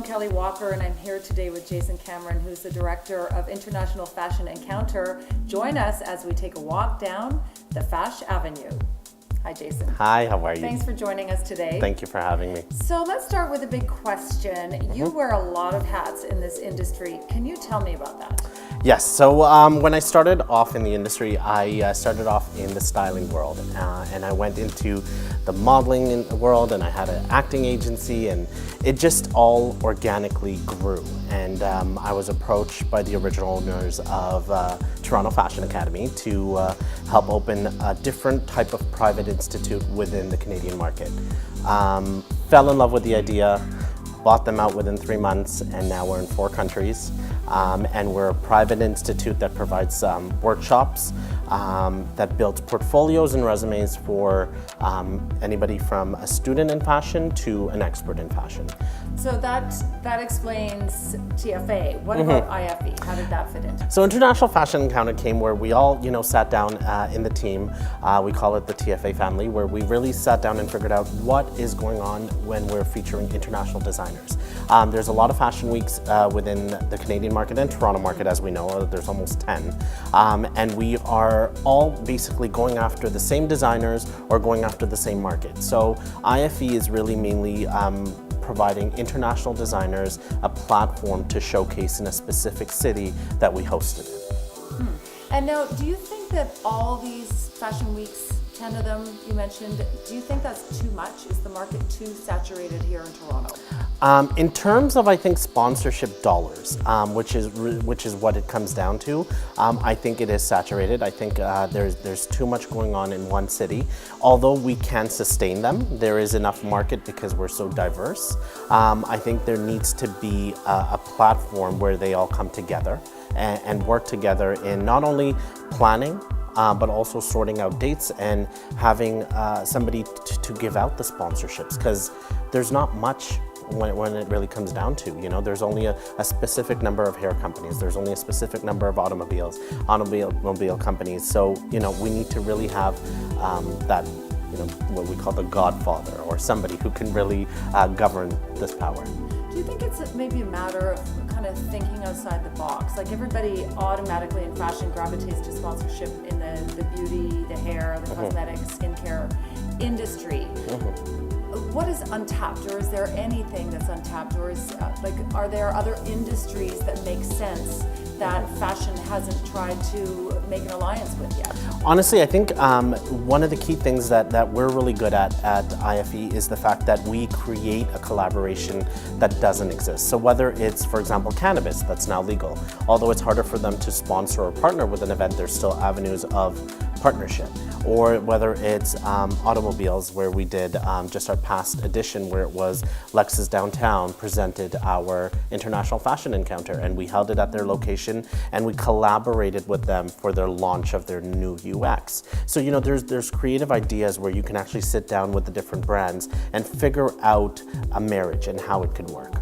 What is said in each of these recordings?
Joan Kelley Walker, and I'm here today with Jason Cameron, who's the Director of International Fashion Encounter. Join us as we take a walk down the Fash Avenue. Hi, Jason. Hi, how are you? Thanks for joining us today. Thank you for having me. So let's start with a big question. You wear a lot of hats in this industry. Can you tell me about that? Yes, so when I started off in the industry, I started off in the styling world, and I went into the modeling world, and I had an acting agency, and it just all organically grew. And I was approached by the original owners of Toronto Fashion Academy to help open a different type of private institute within the Canadian market. Fell in love with the idea, bought them out within 3 months, and now we're in 4 countries. And we're a private institute that provides workshops that builds portfolios and resumes for anybody from a student in fashion to an expert in fashion. So that explains TFA. What about IFE? How did that fit into? So International Fashion Encounter came where we all, sat down in the team. We call it the TFA family, where we really sat down and figured out what is going on when we're featuring international designers. There's a lot of fashion weeks within the Canadian market and Toronto market, as we know. There's almost 10. And we are all basically going after the same designers or going after the same market. So IFE is really mainly providing international designers a platform to showcase in a specific city that we hosted in. And now, do you think that all these fashion weeks, 10 of them you mentioned, do you think that's too much? Is the market too saturated here in Toronto? In terms of, I think, sponsorship dollars, which is what it comes down to, I think it is saturated. I think there's too much going on in one city. Although we can sustain them, there is enough market because we're so diverse. I think there needs to be a platform where they all come together and work together in not only planning, but also sorting out dates and having somebody to give out the sponsorships, because there's not much when it really comes down to, there's only a specific number of hair companies, there's only a specific number of automobile companies. So, we need to really have that, what we call the godfather, or somebody who can really govern this power. Do you think it's maybe a matter of kind of thinking outside the box? Like, everybody automatically in fashion gravitates to sponsorship in the beauty, the hair, the cosmetics, skincare industry. What is untapped, or is there anything that's untapped, or is are there other industries that make sense that fashion hasn't tried to make an alliance with yet? Honestly, I think one of the key things that we're really good at IFE is the fact that we create a collaboration that doesn't exist. So whether it's, for example, cannabis that's now legal, although it's harder for them to sponsor or partner with an event, there's still avenues of partnership. Or whether it's automobiles, where we did just our past edition, where it was Lexus Downtown presented our International Fashion Encounter, and we held it at their location, and we collaborated with them for their launch of their new UX. So there's creative ideas where you can actually sit down with the different brands and figure out a marriage and how it could work.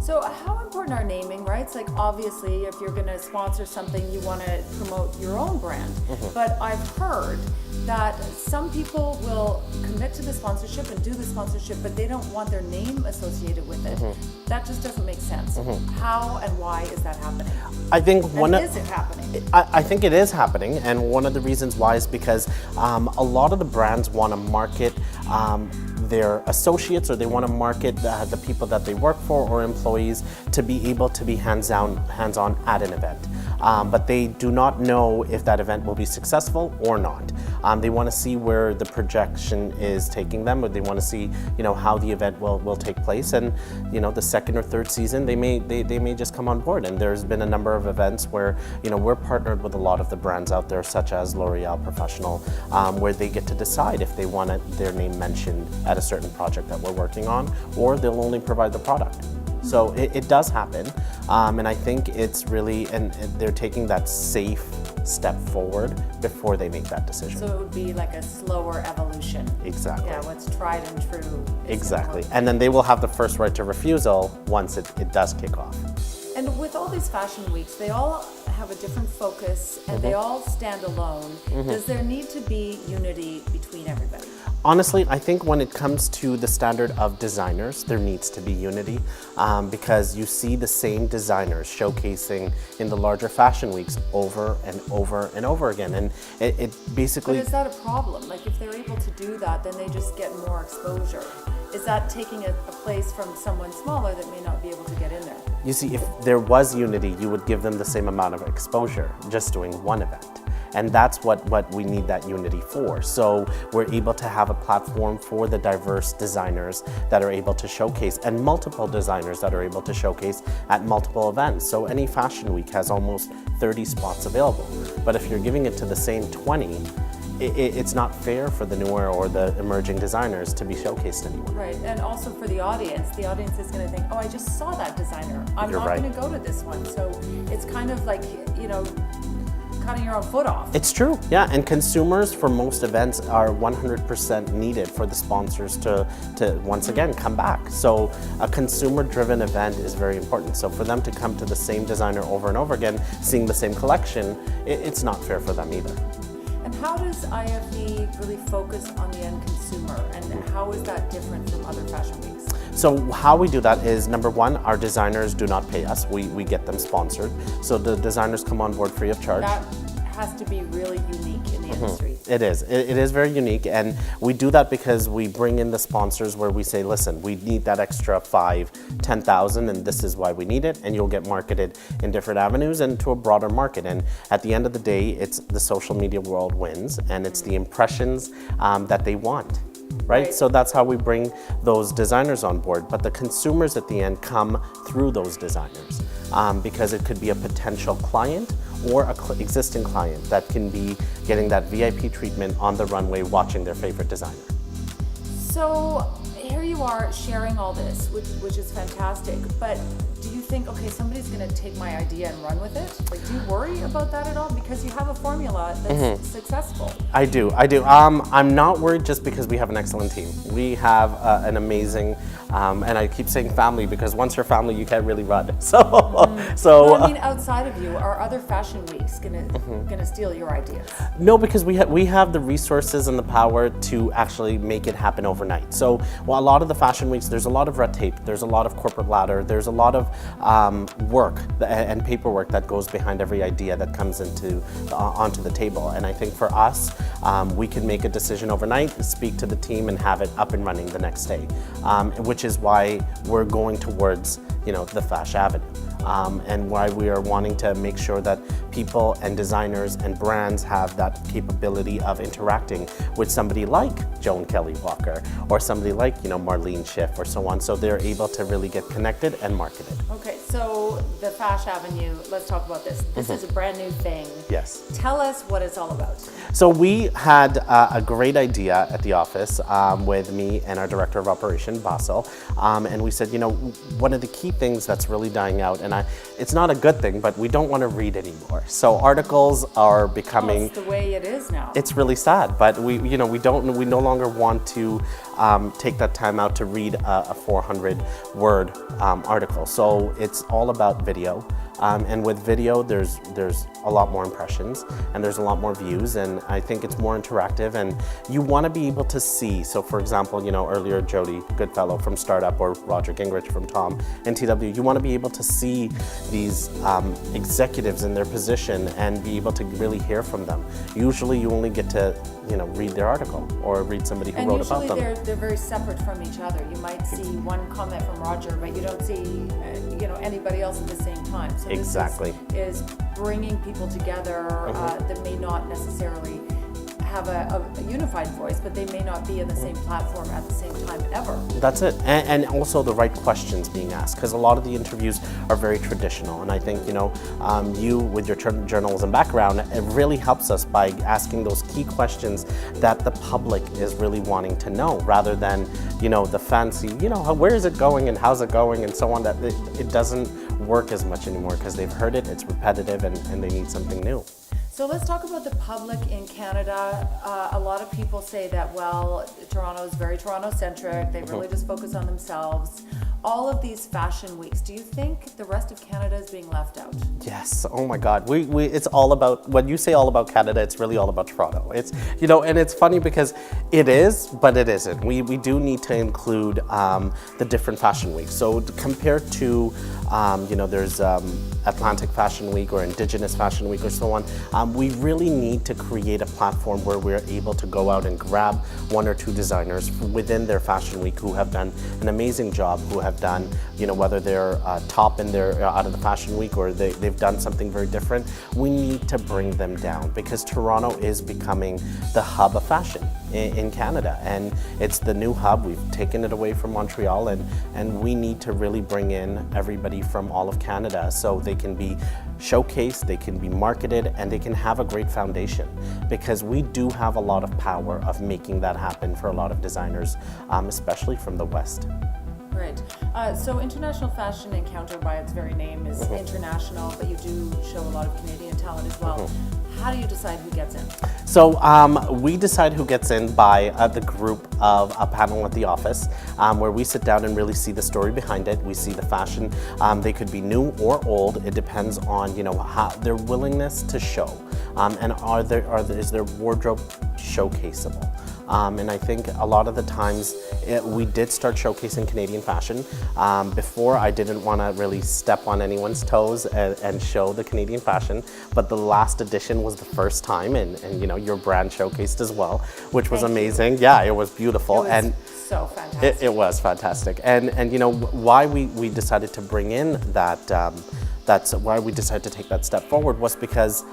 So how important are naming rights? Like, obviously, if you're going to sponsor something, you want to promote your own brand. But I've heard that some people will commit to the sponsorship and do the sponsorship, but they don't want their name associated with it. That just doesn't make sense. How and why is that happening? I think is it happening? I think it is happening, and one of the reasons why is because a lot of the brands want to market their associates, or they want to market the people that they work for or employees to be able to be hands-on at an event. But they do not know if that event will be successful or not. They want to see where the projection is taking them, or they want to see, how the event will take place. And, the second or third season, they may just come on board. And there's been a number of events where, we're partnered with a lot of the brands out there, such as L'Oreal Professional, where they get to decide if they want their name mentioned at a certain project that we're working on, or they'll only provide the product. So it does happen, and I think it's really, and they're taking that safe step forward before they make that decision. So it would be like a slower evolution. Exactly. Yeah, what's tried and true. Exactly, and then they will have the first right to refusal once it does kick off. And with all these fashion weeks, they all have a different focus and they all stand alone. Does there need to be unity between everybody? Honestly, I think when it comes to the standard of designers, there needs to be unity because you see the same designers showcasing in the larger fashion weeks over and over and over again. And it basically... But is that a problem? Like if they're able to do that, then they just get more exposure. Is that taking a place from someone smaller that may not be able to get in there? You see, if there was unity, you would give them the same amount of exposure just doing one event. And that's what we need that unity for. So we're able to have a platform for the diverse designers that are able to showcase, and multiple designers that are able to showcase at multiple events. So any fashion week has almost 30 spots available. But if you're giving it to the same 20, it's not fair for the newer or the emerging designers to be showcased anymore. Right, and also for the audience is going to think, oh, I just saw that designer. I'm not going to go to this one. So it's kind of like, cutting your own foot off. It's true, yeah, and consumers for most events are 100% needed for the sponsors to once again come back. So a consumer-driven event is very important. So for them to come to the same designer over and over again, seeing the same collection, it's not fair for them either. And how does IFE really focus on the end consumer, and how is that different from other fashion weeks? So how we do that is, number one, our designers do not pay us. We get them sponsored. So the designers come on board free of charge. That has to be really unique in the industry. It is. It is very unique, and we do that because we bring in the sponsors where we say, listen, we need that extra 5,000, 10,000, and this is why we need it, and you'll get marketed in different avenues and to a broader market. And at the end of the day, it's the social media world wins, and it's the impressions that they want. Right? So that's how we bring those designers on board. But the consumers at the end come through those designers because it could be a potential client or an existing client that can be getting that VIP treatment on the runway watching their favorite designer. So here you are sharing all this, which is fantastic, but do you think, okay, somebody's going to take my idea and run with it? Like, do you worry about that at all? Because you have a formula that's successful. I do. I'm not worried just because we have an excellent team. We have an amazing, and I keep saying family because once you're family, you can't really run. So, Well, I mean, outside of you, are other fashion weeks gonna steal your ideas? No, because we have the resources and the power to actually make it happen overnight. So, well, a lot of the fashion weeks, there's a lot of red tape, there's a lot of corporate ladder, there's a lot of work and paperwork that goes behind every idea that comes onto the table. And I think for us, we can make a decision overnight, speak to the team, and have it up and running the next day, which is why we're going towards the Fash Avenue. And why we are wanting to make sure that people and designers and brands have that capability of interacting with somebody like Joan Kelley Walker or somebody like Marlene Schiff or so on, so they're able to really get connected and marketed. Okay, so the Fash Avenue, let's talk about this. This is a brand new thing. Yes. Tell us what it's all about. So we had a great idea at the office with me and our director of operation, Basil, and we said, one of the key things that's really dying out, and it's not a good thing, but we don't want to read anymore. So articles are becoming... It's the way it is now. It's really sad, but we no longer want to take that time out to read a 400-word article. So it's all about video. And with video, there's a lot more impressions and there's a lot more views, and I think it's more interactive, and you want to be able to see. So for example, earlier Jody Goodfellow from Startup or Roger Gingrich from Tom and TW, you want to be able to see these executives in their position and be able to really hear from them. Usually you only get to read their article or read somebody who wrote about them. And usually they're very separate from each other. You might see one comment from Roger, but you don't see anybody else at the same time. So exactly. This is bringing people together that may not necessarily have a unified voice, but they may not be in the same platform at the same time ever. That's it, and also the right questions being asked, because a lot of the interviews are very traditional, and I think you with your journalism background, it really helps us by asking those key questions that the public is really wanting to know, rather than the fancy where is it going and how's it going and so on. That it doesn't work as much anymore because they've heard it, it's repetitive, and they need something new. So let's talk about the public in Canada. A lot of people say that, well, Toronto is very Toronto-centric. They really just focus on themselves. all of these fashion weeks, do you think the rest of Canada is being left out? Yes. Oh my God. It's all about, when you say all about Canada, it's really all about Toronto. It's, and it's funny because it is, but it isn't. We do need to include the different fashion weeks. So compared to, there's Atlantic Fashion Week or Indigenous Fashion Week or so on, we really need to create a platform where we're able to go out and grab one or two designers within their fashion week who have done an amazing job, who have done, whether they're top in their out of the fashion week or they've done something very different. We need to bring them down because Toronto is becoming the hub of fashion in Canada, and it's the new hub. We've taken it away from Montreal, and we need to really bring in everybody from all of Canada so they can be showcased, they can be marketed, and they can have a great foundation, because we do have a lot of power of making that happen for a lot of designers, especially from the West. Right. So International Fashion Encounter, by its very name, is international, but you do show a lot of Canadian talent as well. How do you decide who gets in? So we decide who gets in by the group of a panel at the office, where we sit down and really see the story behind it. We see the fashion. They could be new or old. It depends on how their willingness to show, and is their wardrobe showcaseable. And I think a lot of the times we did start showcasing Canadian fashion. Before, I didn't want to really step on anyone's toes and show the Canadian fashion, but the last edition was the first time, and your brand showcased as well, which was amazing. Yeah, it was beautiful. It was so fantastic. It was fantastic. And why we decided to bring in that's why we decided to take that step forward was because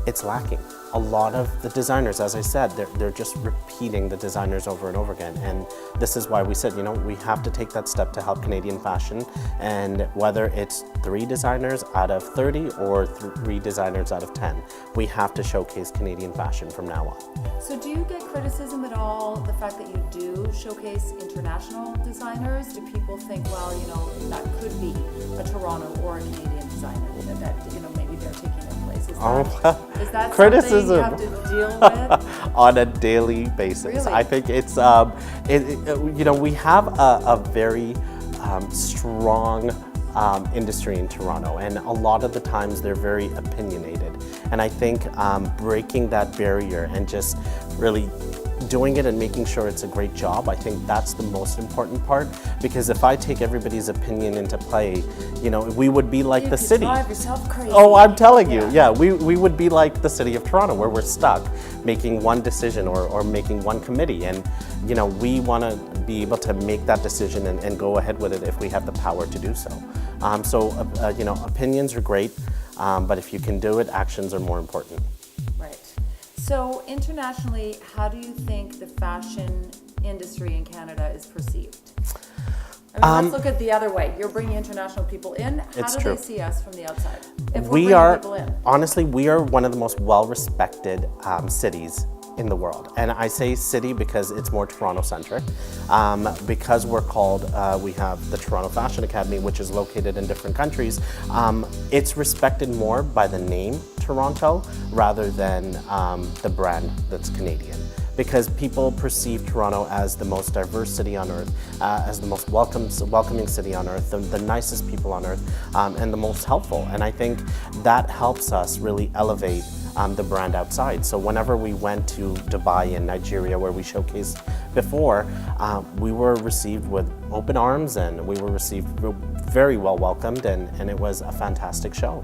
it's lacking. A lot of the designers, as I said, they're just repeating the designers over and over again. And this is why we said, we have to take that step to help Canadian fashion. And whether it's 3 designers out of 30 or 3 designers out of 10, we have to showcase Canadian fashion from now on. So do you get criticism at all, the fact that you do showcase international designers? Do people think, well, that could be a Toronto or a Canadian designer, that maybe they're taking their place? Is that criticism something you have to deal with? On a daily basis. Really? I think it's, we have a very strong industry in Toronto, and a lot of the times they're very opinionated. And I think breaking that barrier and just really doing it and making sure it's a great job, I think that's the most important part, because if I take everybody's opinion into play, we would be like the city. You could drive yourself crazy. Oh, I'm telling you, yeah, we would be like the city of Toronto, where we're stuck making one decision or making one committee, and we want to be able to make that decision and go ahead with it if we have the power to do so. Opinions are great, but if you can do it, actions are more important. Right. So internationally, how do you think the fashion industry in Canada is perceived? Let's look at the other way. You're bringing international people in. How do they see us from the outside? If we're bringing people in? Honestly, we are one of the most well-respected cities in the world. And I say city because it's more Toronto-centric. Because we're called, we have the Toronto Fashion Academy, which is located in different countries. It's respected more by the name Toronto rather than the brand that's Canadian. Because people perceive Toronto as the most diverse city on earth, as the most welcoming city on earth, the nicest people on earth, and the most helpful. And I think that helps us really elevate the brand outside. So whenever we went to Dubai and Nigeria, where we showcased before, we were received with open arms, and we were received very well welcomed, and it was a fantastic show.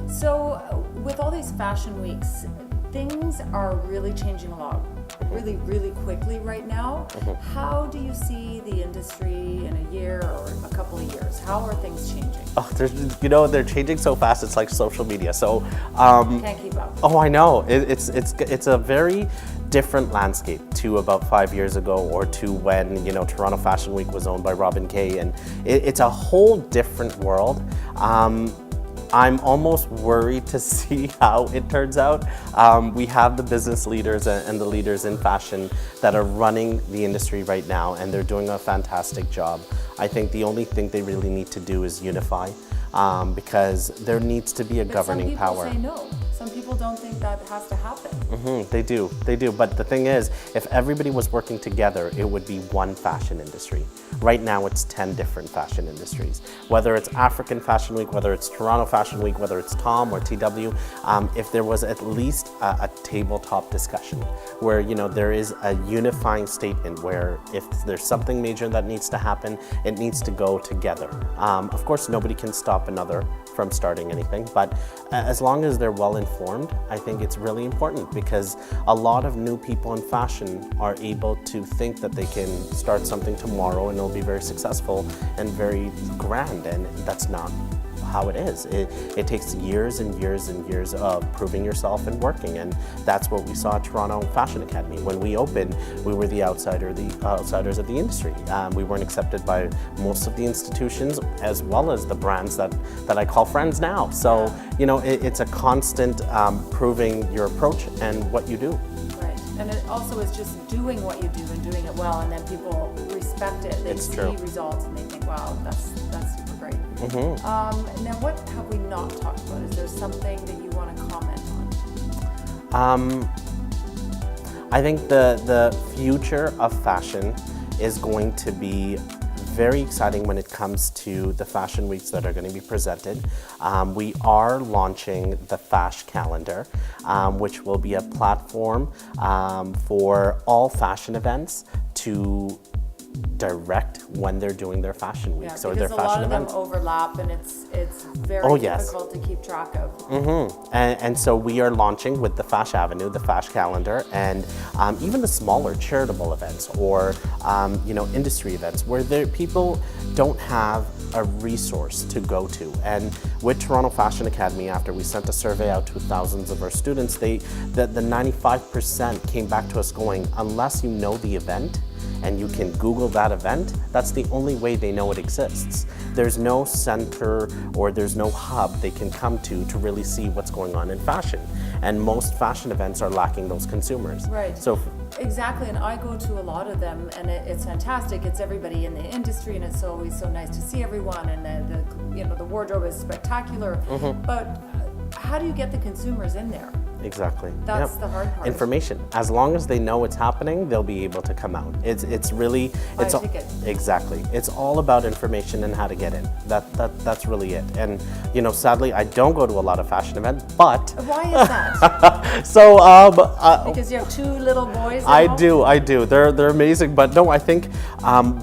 So with all these fashion weeks, things are really changing a lot, really, really quickly right now. How do you see the industry in a year or a couple of years? How are things changing? Oh, they're changing so fast. It's like social media. So can't keep up. Oh, I know. It's a very different landscape to about 5 years ago, or to when Toronto Fashion Week was owned by Robin Kay, and it's a whole different world. I'm almost worried to see how it turns out. We have the business leaders and the leaders in fashion that are running the industry right now, and they're doing a fantastic job. I think the only thing they really need to do is unify, because there needs to be a governing power. Some some people don't think that has to happen. They do. But the thing is, if everybody was working together, it would be one fashion industry. Right now, it's 10 different fashion industries. Whether it's African Fashion Week, whether it's Toronto Fashion Week, whether it's TOM or TW, if there was at least a tabletop discussion where, you know, there is a unifying statement where if there's something major that needs to happen, it needs to go together. Of course, nobody can stop another from starting anything, but as long as they're well informed, I think it's really important, because a lot of new people in fashion are able to think that they can start something tomorrow and it'll be very successful and very grand, and that's not how it is. It takes years and years and years of proving yourself and working, and that's what we saw at Toronto Fashion Academy. When we opened, we were the outsiders of the industry. We weren't accepted by most of the institutions, as well as the brands that I call friends now. So, you know, it's a constant proving your approach and what you do. Right, and it also is just doing what you do and doing it well, and then people respect it. They see results and they think, wow, that's super great. Now, what have we not talked about? Is there something that you want to comment on? I think the future of fashion is going to be very exciting when it comes to the fashion weeks that are going to be presented. We are launching the Fash calendar, which will be a platform for all fashion events to direct when they're doing their fashion weeks or their fashion events. Because a lot of them overlap, and it's very difficult to keep track of. And so we are launching with the Fash Avenue, the Fash calendar, and even the smaller charitable events or you know, industry events where people don't have a resource to go to. And with Toronto Fashion Academy, after we sent a survey out to thousands of our students, the 95% came back to us going, unless you know the event and you can Google that event, that's the only way they know it exists. There's no center or there's no hub they can come to really see what's going on in fashion. And most fashion events are lacking those consumers. Right. So exactly, and I go to a lot of them, and it's fantastic. It's everybody in the industry, and it's always so nice to see everyone, and the wardrobe is spectacular. But how do you get the consumers in there? Exactly. That's the hard part. Information. As long as they know what's happening, they'll be able to come out. It's really exactly. It's all about information and how to get in. That's really it. And you know, sadly, I don't go to a lot of fashion events, but why is that? So because you have two little boys. I do. They're amazing. But no, I think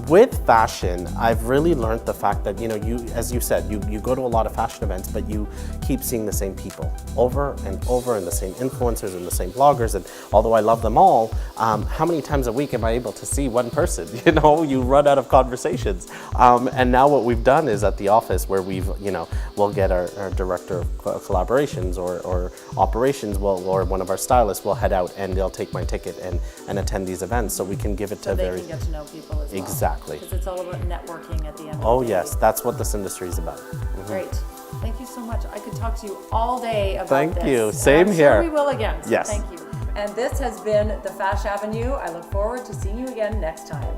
with fashion, I've really learned the fact that, you know, as you said, you go to a lot of fashion events, but you keep seeing the same people over and over, and the same influencers and the same bloggers. And although I love them all, how many times a week am I able to see one person? You know, you run out of conversations. And now what we've done is at the office where we'll get our director of collaborations or operations or one of our stylists will head out and they'll take my ticket and attend these events, so we can give it to they can get to know people as well. Exactly. Because it's all about networking at the end of the day. Oh yes, that's what this industry is about. Great. Thank you so much. I could talk to you all day about this. Thank you. Same here. Sure we will again. So yes. Thank you. And this has been the Fash Avenue. I look forward to seeing you again next time.